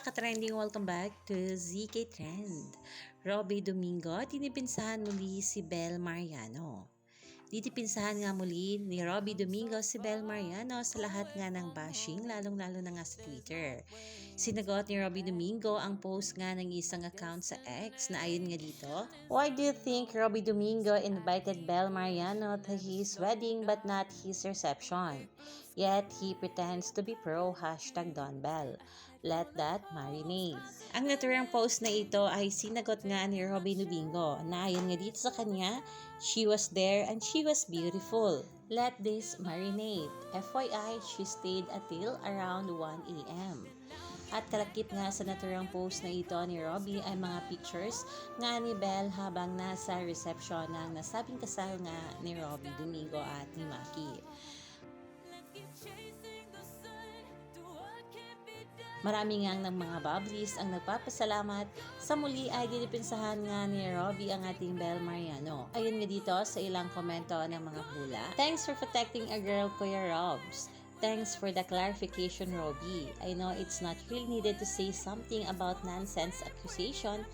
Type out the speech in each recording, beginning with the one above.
mga katrending, welcome back to ZK Trend. Robby Domingo, tinipinsahan muli si Bel Mariano. Ditipinsahan nga muli ni Robby Domingo si Bel Mariano sa lahat nga ng bashing, lalong-lalo na nga sa Twitter. Sinagot ni Robby Domingo ang post nga ng isang account sa X na ayon nga dito, "Why do you think Robby Domingo invited Bel Mariano to his wedding but not his reception? Yet he pretends to be pro #DonBel. Let that marinate." Ang naturang post na ito ay sinagot nga ni Robby Domingo na ayon nga dito sa kanya, "She was there and she was beautiful. Let this marinate. FYI, she stayed until around 1 a.m. At kalakip nga sa naturang post na ito ni Robby ay mga pictures nga ni Bel habang nasa reception ng nasabing kasal nga ni Robby Domingo at ni Maki. Marami nga ng mga bubblies ang nagpapasalamat. Sa muli ay dinipinsahan nga ni Robby ang ating Bel Mariano. Ayon nga dito sa ilang komento ng mga hula, "Thanks for protecting a girl, Kuya Robs. Thanks for the clarification, Robby. I know it's not really needed to say something about nonsense accusation,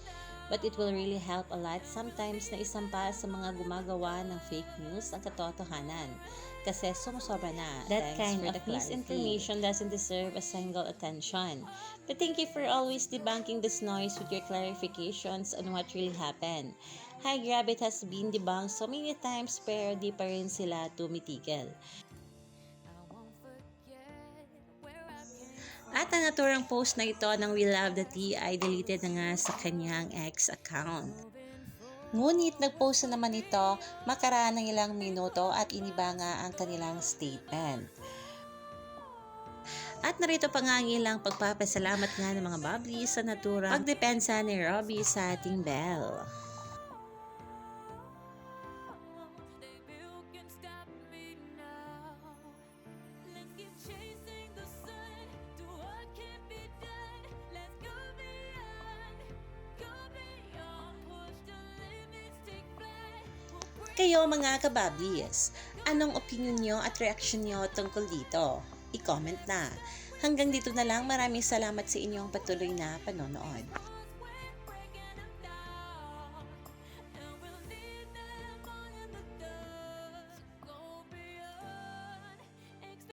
but it will really help a lot sometimes na isampa sa mga gumagawa ng fake news ang katotohanan. Kasi sumusobra na. That kind of misinformation doesn't deserve a single attention. But thank you for always debunking this noise with your clarifications on what really happened. Hi, grabe, it has been debunked so many times pero di pa rin sila tumitigil." At ang naturang post na ito ng We Love the Tea ay deleted na nga sa kanyang X account. Ngunit nagpost na naman ito makaraan ng ilang minuto at iniba nga ang kanilang statement. At narito pa nga ang ilang pagpapasalamat nga ng mga bubblies sa naturang pagdepensa ni Robby sa ating Bel. Kayo mga kabablis, anong opinion nyo at reaction nyo tungkol dito? I-comment na. Hanggang dito na lang, maraming salamat sa inyong patuloy na panonood.